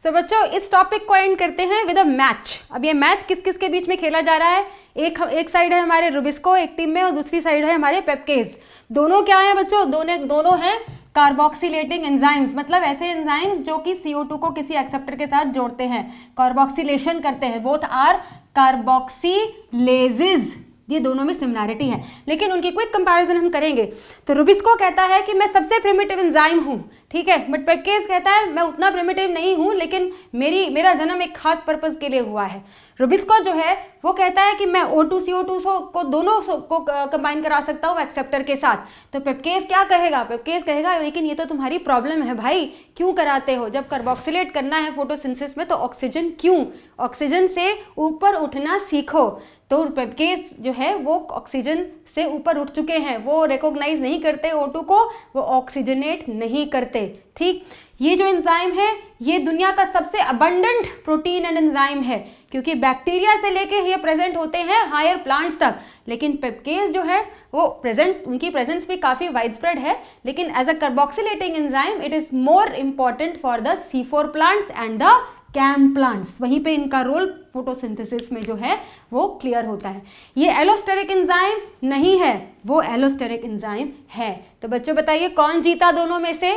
सो बच्चों इस टॉपिक को एंड करते हैं विद अ मैच। अब ये मैच किस किस के बीच में खेला जा रहा है? एक साइड है हमारे रुबिस्को एक टीम में और दूसरी साइड है हमारे पेप्केज। दोनों क्या है बच्चों? दोनों हैं कार्बोक्सिलेटिंग एंजाइम्स, मतलब ऐसे एंजाइम्स जो कि CO2 को किसी एक्सेप्टर के साथ जोड़ते हैं, कार्बोक्सिलेशन करते हैं। Both are carboxylases. ये दोनों में सिमिलैरिटी है, लेकिन उनकी क्विक कंपैरिजन हम करेंगे। तो रुबिस्को कहता है कि मैं सबसे प्रिमिटिव एंजाइम हूं, ठीक है, बट पेप्केज कहता है मैं उतना प्रिमिटिव नहीं हूं, लेकिन मेरा जन्म एक खास पर्पस के लिए हुआ है। रुबिस्को जो है वो कहता है कि मैं O2 CO2 को दोनों को कंबाइन करा सकता हूँ एक्सेप्टर के साथ। तो पेप्केज क्या कहेगा? पेप्केज कहेगा लेकिन ये तो तुम्हारी प्रॉब्लम है भाई, क्यों कराते हो? जब कार्बोक्सिलेट करना है फोटोसिंथेसिस में तो ऑक्सीजन क्यों? ऑक्सीजन से ऊपर उठना सीखो। तो पेप्केज जो है वो ऑक्सीजन से ऊपर उठ चुके हैं, वो रिकॉग्नाइज नहीं करते O2 को, वो ऑक्सीजनेट नहीं करते। ठीक, ये जो एंजाइम है ये दुनिया का सबसे अबंडेंट प्रोटीन एंड एंजाइम है, क्योंकि बैक्टीरिया से लेके ये प्रेजेंट होते हैं हायर प्लांट्स तक। लेकिन पेप्केज जो है वो उनकी प्रेजेंस भी काफ़ी वाइड स्प्रेड है, लेकिन as a carboxylating enzyme it is more important for the C4 plants and the CAM plants. वहीं पे इनका रोल फोटोसिंथेसिस में जो है वो क्लियर होता है। ये एलोस्टेरिक एंजाइम नहीं है, वो एलोस्टेरिक एंजाइम है। तो बच्चों बताइए कौन जीता दोनों में से?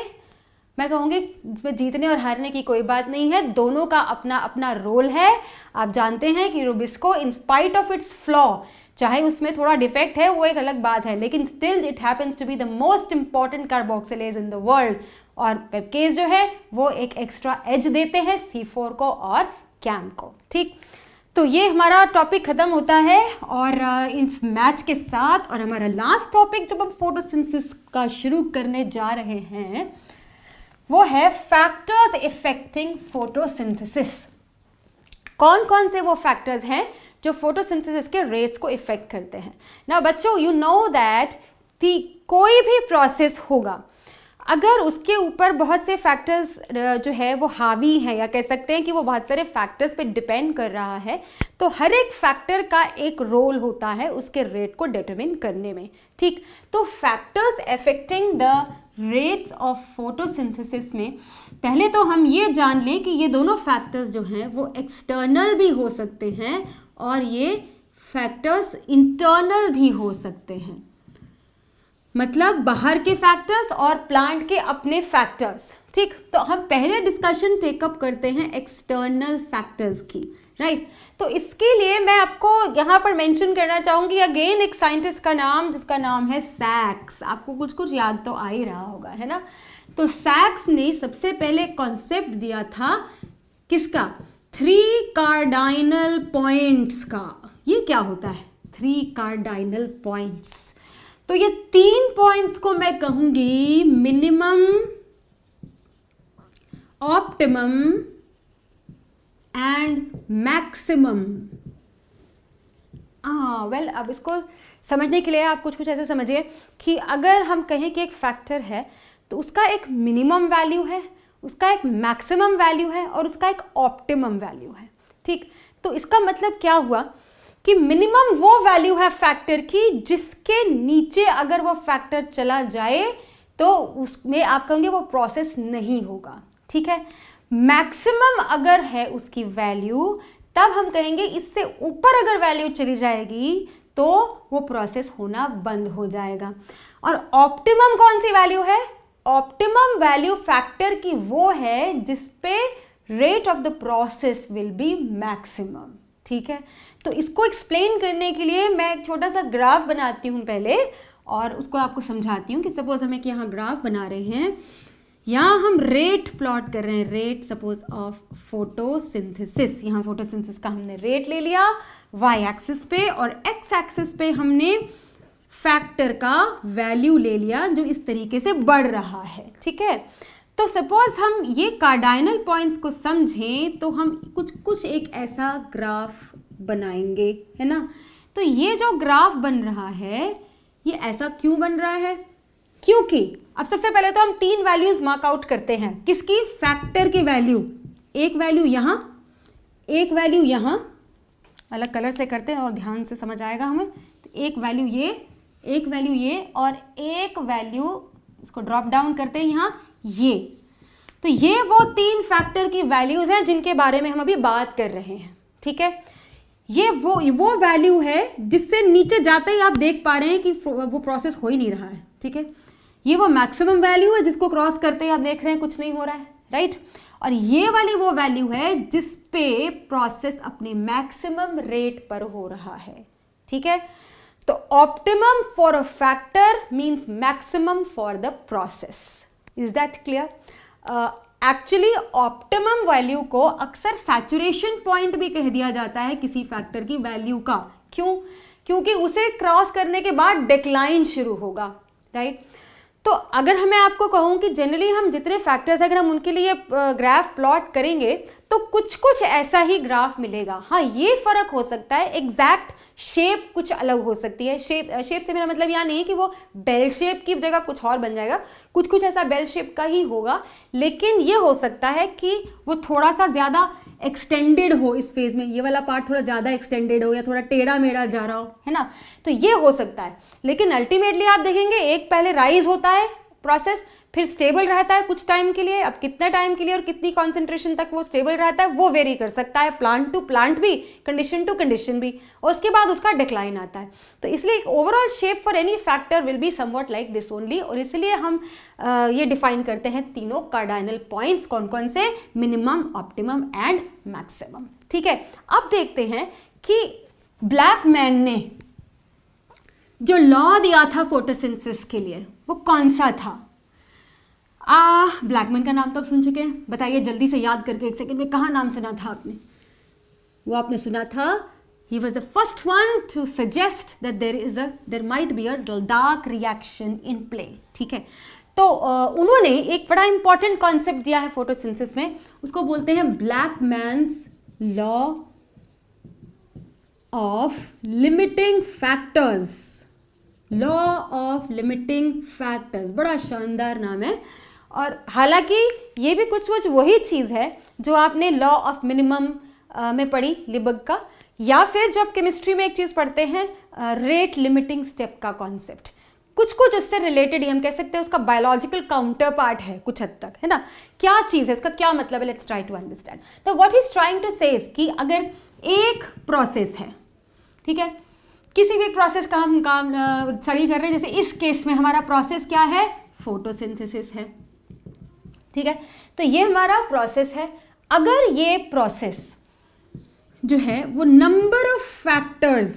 मैं कहूँगी इसमें जीतने और हारने की कोई बात नहीं है, दोनों का अपना अपना रोल है। आप जानते हैं कि Rubisco in spite of its flaw, चाहे उसमें थोड़ा डिफेक्ट है वो एक अलग बात है, लेकिन still it happens to be the most important carboxylase in the world. और पेप्केज जो है वो एक एक्स्ट्रा एज देते हैं C4 को और कैम को। ठीक, तो ये हमारा टॉपिक खत्म होता है और इस मैच के साथ। और हमारा लास्ट टॉपिक जब हम फोटोसिंथेसिस का शुरू करने जा रहे हैं वो है फैक्टर्स इफेक्टिंग फोटोसिंथेसिस। कौन कौन से वो फैक्टर्स हैं जो फोटोसिंथेसिस के रेट्स को इफेक्ट करते हैं? ना बच्चों यू नो दैट कोई भी प्रोसेस होगा अगर उसके ऊपर बहुत से फैक्टर्स जो है वो हावी है, या कह सकते हैं कि वो बहुत सारे फैक्टर्स पे डिपेंड कर रहा है, तो हर एक फैक्टर का एक रोल होता है उसके रेट को डिटरमिन करने में। ठीक, तो factors affecting the rates of photosynthesis में पहले तो हम ये जान लें कि ये दोनों फैक्टर्स जो हैं वो एक्सटर्नल भी हो सकते हैं और ये फैक्टर्स इंटरनल भी हो सकते हैं, मतलब बाहर के फैक्टर्स और प्लांट के अपने फैक्टर्स। ठीक, तो हम पहले डिस्कशन टेकअप करते हैं एक्सटर्नल फैक्टर्स की, राइट। तो इसके लिए मैं आपको यहाँ पर मेंशन करना चाहूँगी अगेन एक साइंटिस्ट का नाम, जिसका नाम है सैक्स। आपको कुछ कुछ याद तो आ ही रहा होगा, है ना। तो सैक्स ने सबसे पहले कॉन्सेप्ट दिया था किसका? 3 कार्डाइनल पॉइंट्स का। ये क्या होता है 3 कार्डाइनल पॉइंट्स? तो ये 3 पॉइंट्स को मैं कहूंगी minimum, optimum and maximum. Well अब इसको समझने के लिए आप कुछ कुछ ऐसे समझिए कि अगर हम कहें कि एक फैक्टर है तो उसका एक मिनिमम वैल्यू है, उसका एक मैक्सिमम वैल्यू है और उसका एक ऑप्टिमम वैल्यू है। ठीक, तो इसका मतलब क्या हुआ कि मिनिमम वो वैल्यू है फैक्टर की जिसके नीचे अगर वो फैक्टर चला जाए तो उसमें आप कहोगे वो प्रोसेस नहीं होगा। ठीक है, मैक्सिमम अगर है उसकी वैल्यू तब हम कहेंगे इससे ऊपर अगर वैल्यू चली जाएगी तो वो प्रोसेस होना बंद हो जाएगा। और ऑप्टिमम कौन सी वैल्यू है? ऑप्टिमम वैल्यू फैक्टर की वो है जिसपे rate of the process will be maximum. ठीक है, तो इसको एक्सप्लेन करने के लिए मैं एक छोटा सा ग्राफ बनाती हूँ पहले और उसको आपको समझाती हूँ कि सपोज हम एक यहाँ ग्राफ बना रहे हैं, यहाँ हम रेट प्लॉट कर रहे हैं, रेट सपोज ऑफ फोटोसिंथेसिस। यहाँ फोटोसिंथेसिस का हमने रेट ले लिया वाई एक्सिस पे और एक्स एक्सिस पे हमने फैक्टर का वैल्यू ले लिया जो इस तरीके से बढ़ रहा है। ठीक है, तो सपोज हम ये कार्डाइनल पॉइंट्स को समझें तो हम कुछ एक ऐसा ग्राफ बनाएंगे, है ना। तो ये जो ग्राफ बन रहा है ये ऐसा क्यों बन रहा है? क्योंकि अब सबसे पहले तो हम 3 वैल्यूज मार्क आउट करते हैं। किसकी? फैक्टर की वैल्यू। एक वैल्यू यहाँ, एक वैल्यू यहाँ, अलग कलर से करते हैं और ध्यान से समझ आएगा हमें। तो एक वैल्यू ये, एक वैल्यू ये और एक वैल्यू इसको ड्रॉप डाउन करते हैं यहाँ ये। तो ये वो 3 फैक्टर की वैल्यूज हैं जिनके बारे में हम अभी बात कर रहे हैं, ठीक है। ये वो वैल्यू है जिससे नीचे जाते ही आप देख पा रहे हैं कि वो प्रोसेस हो ही नहीं रहा है, ठीक है। ये वो मैक्सिमम वैल्यू है जिसको क्रॉस करते ही आप देख रहे हैं कुछ नहीं हो रहा है, राइट। और ये वाली वो वैल्यू है जिस पे प्रोसेस अपने मैक्सिमम रेट पर हो रहा है, ठीक है। तो optimum for a factor means maximum for the process. Is that clear? Actually optimum value को अक्सर सैचुरेशन पॉइंट भी कह दिया जाता है किसी फैक्टर की वैल्यू का। क्यों? क्योंकि उसे क्रॉस करने के बाद डिक्लाइन शुरू होगा, राइट। तो अगर मैं आपको कहूं कि जनरली हम जितने फैक्टर्स अगर हम उनके लिए ग्राफ प्लॉट करेंगे तो कुछ कुछ ऐसा ही ग्राफ मिलेगा। हाँ, ये फर्क हो सकता है, एग्जैक्ट शेप कुछ अलग हो सकती है। शेप से मेरा मतलब यहाँ नहीं है कि वो बेल शेप की जगह कुछ और बन जाएगा, कुछ कुछ ऐसा बेल शेप का ही होगा, लेकिन ये हो सकता है कि वो थोड़ा सा ज़्यादा एक्सटेंडेड हो इस फेज में, ये वाला पार्ट थोड़ा ज़्यादा एक्सटेंडेड हो या थोड़ा टेढ़ा मेढ़ा जा रहा हो, है ना। तो ये हो सकता है, लेकिन अल्टीमेटली आप देखेंगे एक पहले राइज होता है प्रोसेस, फिर स्टेबल रहता है कुछ टाइम के लिए। अब कितने टाइम के लिए और कितनी कॉन्सेंट्रेशन तक वो स्टेबल रहता है वो वेरी कर सकता है, प्लांट टू प्लांट भी, कंडीशन टू कंडीशन भी, और उसके बाद उसका डिक्लाइन आता है। तो इसलिए overall shape for any factor will be somewhat like this only. और इसलिए हम ये डिफाइन करते हैं तीनों कार्डिनल पॉइंट्स, कौन कौन से, मिनिमम, ऑप्टिमम एंड मैक्सिमम, ठीक है। अब देखते हैं कि ब्लैकमैन ने जो लॉ दिया था फोटोसिंथेसिस के लिए वो कौन सा था। ब्लैकमैन का नाम तो आप सुन चुके हैं, बताइए जल्दी से याद करके एक सेकंड में, कहाँ नाम सुना था आपने? वो आपने सुना था, he was the first one to suggest that there might be a dark reaction in play, ठीक है। तो उन्होंने एक बड़ा इंपॉर्टेंट कॉन्सेप्ट दिया है फोटोसिंथेसिस में, उसको बोलते हैं Blackman's law of limiting factors. Law of limiting factors, बड़ा शानदार नाम है। और हालांकि ये भी कुछ कुछ वही चीज़ है जो आपने लॉ ऑफ मिनिमम में पढ़ी लिबग का, या फिर जब केमिस्ट्री में एक चीज़ पढ़ते हैं रेट लिमिटिंग स्टेप का कॉन्सेप्ट, कुछ कुछ उससे रिलेटेड ही हम कह सकते हैं, उसका बायोलॉजिकल काउंटर पार्ट है कुछ हद तक, है ना। क्या चीज़ है, इसका क्या मतलब है, लेट्स ट्राई टू अंडरस्टैंड। तो व्हाट इज ट्राइंग टू से कि अगर एक प्रोसेस है, ठीक है, किसी भी प्रोसेस का हम काम स्टडी कर रहे हैं, जैसे इस केस में हमारा प्रोसेस क्या है, फोटोसिंथेसिस है, ठीक है। तो ये हमारा प्रोसेस है। अगर ये प्रोसेस जो है वो नंबर ऑफ फैक्टर्स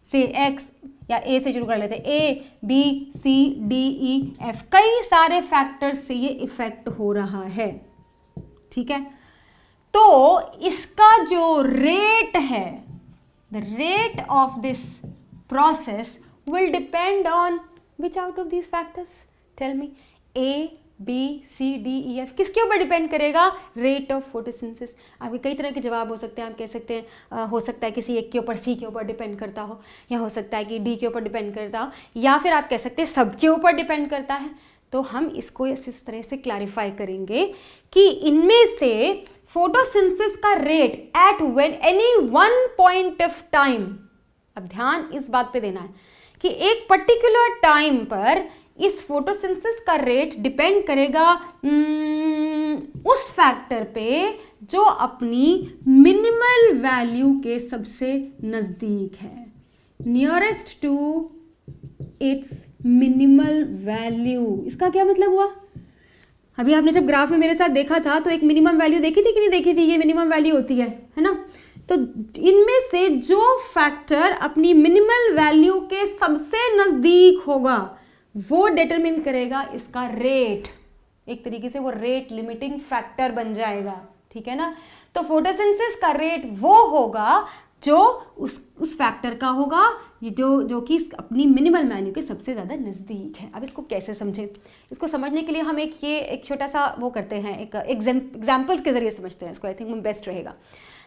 से एक्स या ए से शुरू कर लेते हैं, A B C D E F, कई सारे फैक्टर्स से ये इफेक्ट हो रहा है, ठीक है। तो इसका जो रेट है, the rate of this process will depend on which out of these factors? Tell me. A, B, C, D, E, F किसके ऊपर डिपेंड करेगा? Rate of photosynthesis. आपके कई तरह के जवाब हो सकते हैं, आप कह सकते हैं हो सकता है किसी एक के ऊपर C के ऊपर डिपेंड करता हो, या हो सकता है कि D के ऊपर डिपेंड करता हो, या फिर आप कह सकते हैं सबके ऊपर डिपेंड करता है। तो हम इसको इस तरह से क्लैरिफाई करेंगे कि इनमें से फोटोसिंथेसिस का rate at when any one point of time, अब ध्यान इस बात पे देना है कि एक पर्टिकुलर टाइम पर इस फोटोसिंथेसिस का रेट डिपेंड करेगा उस फैक्टर पे जो अपनी मिनिमल वैल्यू के सबसे नजदीक है, nearest to its minimal value. इसका क्या मतलब हुआ? अभी आपने जब ग्राफ में मेरे साथ देखा था तो एक मिनिमम वैल्यू देखी थी कि नहीं देखी थी? ये मिनिमम वैल्यू होती है ना। तो इनमें से जो फैक्टर अपनी मिनिमल वैल्यू के सबसे नजदीक होगा वो डिटरमिन करेगा इसका रेट। एक तरीके से वो रेट लिमिटिंग फैक्टर बन जाएगा, ठीक है ना। तो फोटोसिंथेसिस का रेट वो होगा जो उस फैक्टर का होगा जो कि अपनी मिनिमल वैल्यू के सबसे ज़्यादा नज़दीक है। अब इसको कैसे समझें? इसको समझने के लिए हम एक छोटा सा वो करते हैं, एक एग्जाम्पल्स के ज़रिए समझते हैं इसको। आई थिंक बेस्ट रहेगा।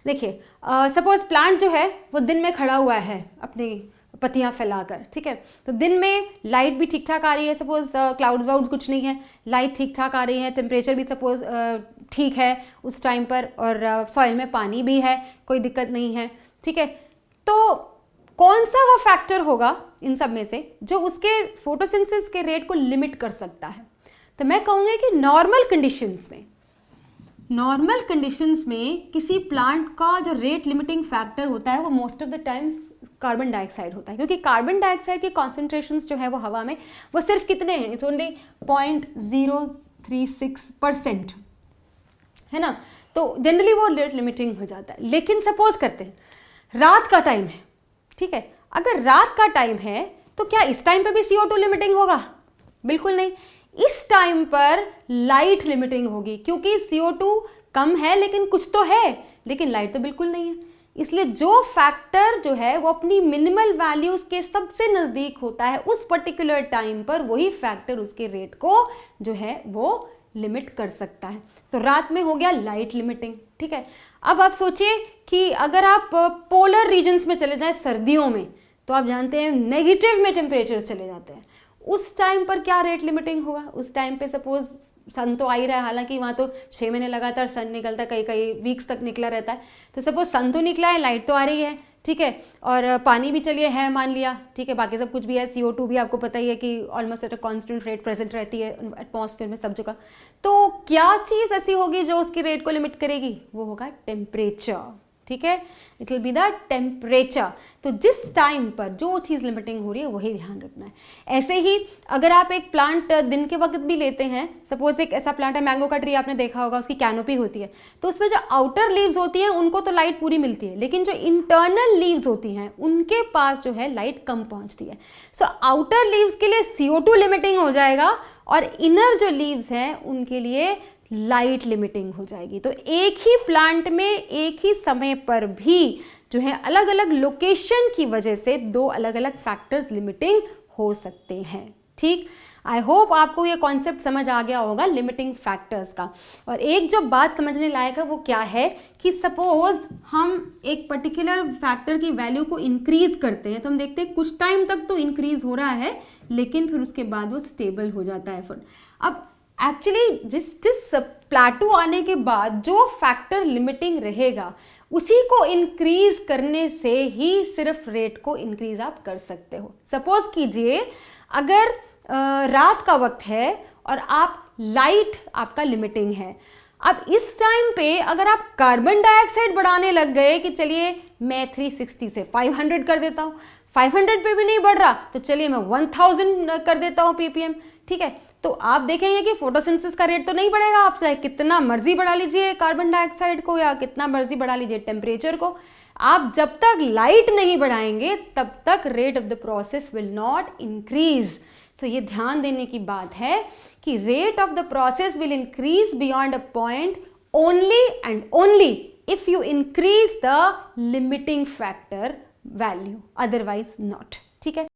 देखिए, सपोज प्लांट जो है वो दिन में खड़ा हुआ है अपनी पत्तियां फैलाकर, ठीक है। तो दिन में लाइट भी ठीक ठाक आ रही है, सपोज क्लाउड वाउड कुछ नहीं है, लाइट ठीक ठाक आ रही है, टेम्परेचर भी सपोज ठीक है उस टाइम पर, और सॉइल में पानी भी है, कोई दिक्कत नहीं है, ठीक है। तो कौन सा वो फैक्टर होगा इन सब में से जो उसके फोटोसिंथेसिस के रेट को लिमिट कर सकता है? तो मैं कहूँगी कि नॉर्मल कंडीशंस में नॉर्मल कंडीशंस में किसी प्लांट का जो रेट लिमिटिंग फैक्टर होता है वो most of the times carbon dioxide होता है, क्योंकि कार्बन डाइऑक्साइड के कॉन्सेंट्रेशंस जो है वो हवा में वो सिर्फ कितने हैं, इट्स ओनली 0.036% है ना। तो जनरली वो रेट लिमिटिंग हो जाता है। लेकिन सपोज करते हैं रात का टाइम है, ठीक है, अगर रात का टाइम है तो क्या इस टाइम पे भी CO2 लिमिटिंग होगा? बिल्कुल नहीं। इस टाइम पर लाइट लिमिटिंग होगी, क्योंकि CO2 कम है लेकिन कुछ तो है, लेकिन लाइट तो बिल्कुल नहीं है। इसलिए जो फैक्टर जो है वो अपनी मिनिमल वैल्यूज के सबसे नज़दीक होता है उस पर्टिकुलर टाइम पर, वही फैक्टर उसके रेट को जो है वो लिमिट कर सकता है। तो रात में हो गया लाइट लिमिटिंग, ठीक है। अब आप सोचिए कि अगर आप पोलर रीजन्स में चले जाएं सर्दियों में, तो आप जानते हैं नेगेटिव में टेम्परेचर चले जाते हैं, उस टाइम पर क्या रेट लिमिटिंग होगा? उस टाइम पे सपोज सन तो आ ही रहा है, हालांकि वहाँ तो 6 महीने लगातार सन निकलता है, कई कई वीक्स तक निकला रहता है। तो सपोज सन तो निकला है, लाइट तो आ रही है, ठीक है, और पानी भी चलिए है मान लिया, ठीक है, बाकी सब कुछ भी है, CO2 भी आपको पता ही है कि almost at a constant rate present रहती है एटमॉस्फेयर में सब जगह। तो क्या चीज़ ऐसी होगी जो उसकी रेट को लिमिट करेगी? वो होगा टेम्परेचर, ठीक है, it will be the temperature. तो जिस टाइम पर जो चीज़ लिमिटिंग हो रही है वही ध्यान रखना है। ऐसे ही अगर आप एक प्लांट दिन के वक्त भी लेते हैं, सपोज एक ऐसा प्लांट है, मैंगो का ट्री आपने देखा होगा, उसकी कैनोपी होती है, तो उसमें जो आउटर लीव्स होती हैं उनको तो लाइट पूरी मिलती है, लेकिन जो इंटरनल लीव्स होती हैं उनके पास जो है लाइट कम पहुंचती है। सो आउटर लीव्स के लिए CO2 लिमिटिंग हो जाएगा और इनर जो लीव्स हैं उनके लिए लाइट लिमिटिंग हो जाएगी। तो एक ही प्लांट में एक ही समय पर भी जो है अलग अलग लोकेशन की वजह से दो अलग अलग फैक्टर्स लिमिटिंग हो सकते हैं, ठीक। आई होप आपको ये कॉन्सेप्ट समझ आ गया होगा लिमिटिंग फैक्टर्स का। और एक जो बात समझने लायक है वो क्या है कि सपोज हम एक पर्टिकुलर फैक्टर की वैल्यू को इंक्रीज करते हैं, तो हम देखते हैं कुछ टाइम तक तो इंक्रीज हो रहा है, लेकिन फिर उसके बाद वो स्टेबल हो जाता है फिर। अब एक्चुअली जिस प्लाटू आने के बाद जो फैक्टर लिमिटिंग रहेगा उसी को इंक्रीज करने से ही सिर्फ रेट को इंक्रीज आप कर सकते हो। सपोज कीजिए अगर रात का वक्त है और आप लाइट आपका लिमिटिंग है, अब इस टाइम पे अगर आप कार्बन डाइऑक्साइड बढ़ाने लग गए कि चलिए मैं 360 से 500 कर देता हूँ, 500 पे भी नहीं बढ़ रहा तो चलिए मैं 1000 कर देता हूँ ppm, ठीक है, तो आप देखेंगे कि फोटोसिंथेसिस का रेट तो नहीं बढ़ेगा। आप चाहे कितना मर्जी बढ़ा लीजिए कार्बन डाइऑक्साइड को या कितना मर्जी बढ़ा लीजिए टेम्परेचर को, आप जब तक लाइट नहीं बढ़ाएंगे तब तक rate of the process will not increase. So ये ध्यान देने की बात है कि rate of the process will increase beyond a point only and only if you increase the limiting factor value, otherwise not, ठीक है।